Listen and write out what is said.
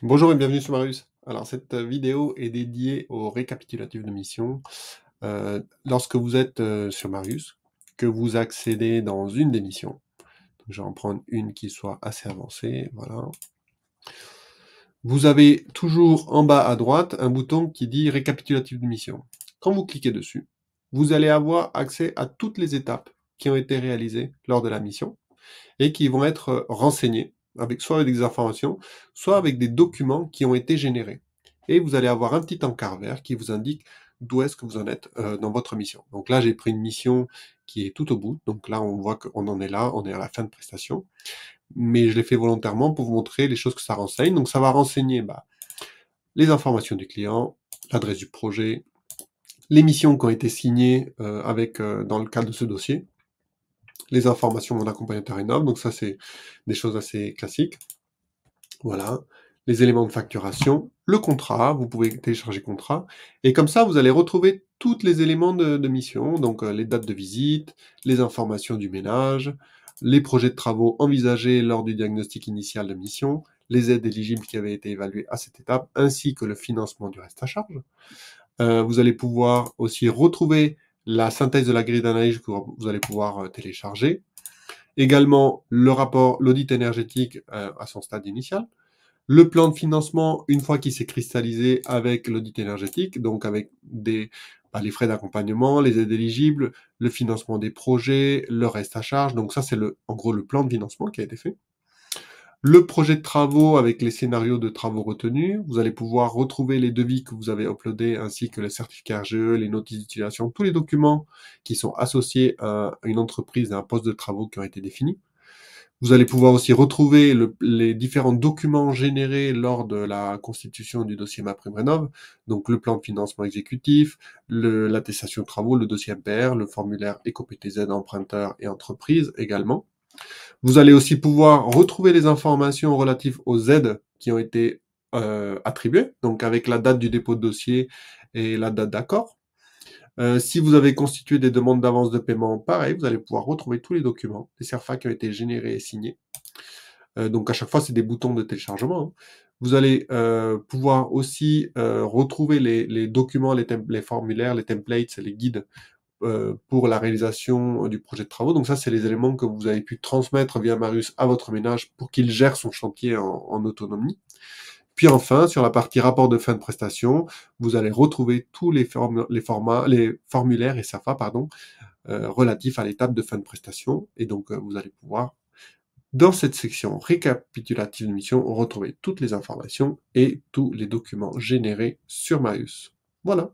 Bonjour et bienvenue sur Marius. Alors cette vidéo est dédiée au récapitulatif de mission. Lorsque vous êtes sur Marius, que vous accédez dans une des missions, donc je vais en prendre une qui soit assez avancée, voilà. Vous avez toujours en bas à droite un bouton qui dit récapitulatif de mission. Quand vous cliquez dessus, vous allez avoir accès à toutes les étapes qui ont été réalisées lors de la mission et qui vont être renseignées, soit avec des informations, soit avec des documents qui ont été générés. Et vous allez avoir un petit encart vert qui vous indique d'où est-ce que vous en êtes dans votre mission. Donc là, j'ai pris une mission qui est tout au bout. Donc là, on voit qu'on en est là, on est à la fin de prestation. Mais je l'ai fait volontairement pour vous montrer les choses que ça renseigne. Donc ça va renseigner les informations du client, l'adresse du projet, les missions qui ont été signées dans le cadre de ce dossier, les informations de mon accompagnateur Innov, donc ça c'est des choses assez classiques. Voilà, les éléments de facturation, le contrat, vous pouvez télécharger contrat, et comme ça vous allez retrouver tous les éléments de mission, donc les dates de visite, les informations du ménage, les projets de travaux envisagés lors du diagnostic initial de mission, les aides éligibles qui avaient été évaluées à cette étape, ainsi que le financement du reste à charge. Vous allez pouvoir aussi retrouver la synthèse de la grille d'analyse que vous allez pouvoir télécharger. Également, le rapport, l'audit énergétique à son stade initial. Le plan de financement, une fois qu'il s'est cristallisé avec l'audit énergétique, donc avec les frais d'accompagnement, les aides éligibles, le financement des projets, le reste à charge. Donc ça, c'est en gros le plan de financement qui a été fait. Le projet de travaux avec les scénarios de travaux retenus. Vous allez pouvoir retrouver les devis que vous avez uploadés ainsi que le certificat RGE, les notices d'utilisation, tous les documents qui sont associés à une entreprise et à un poste de travaux qui ont été définis. Vous allez pouvoir aussi retrouver les différents documents générés lors de la constitution du dossier MaPrimeRénov', donc le plan de financement exécutif, l'attestation de travaux, le dossier MPR, le formulaire EcoPTZ emprunteur et entreprise également. Vous allez aussi pouvoir retrouver les informations relatives aux aides qui ont été attribuées, donc avec la date du dépôt de dossier et la date d'accord. Si vous avez constitué des demandes d'avance de paiement, pareil, vous allez pouvoir retrouver tous les documents, les CERFA qui ont été générés et signés. Donc à chaque fois, c'est des boutons de téléchargement, hein. Vous allez pouvoir aussi retrouver les documents, les formulaires, les templates, les guides pour la réalisation du projet de travaux. Donc ça, c'est les éléments que vous avez pu transmettre via Marius à votre ménage pour qu'il gère son chantier en autonomie. Puis enfin, sur la partie rapport de fin de prestation, vous allez retrouver tous les formulaires et SAFA, relatifs à l'étape de fin de prestation. Et donc, vous allez pouvoir, dans cette section récapitulative de mission, retrouver toutes les informations et tous les documents générés sur Marius. Voilà.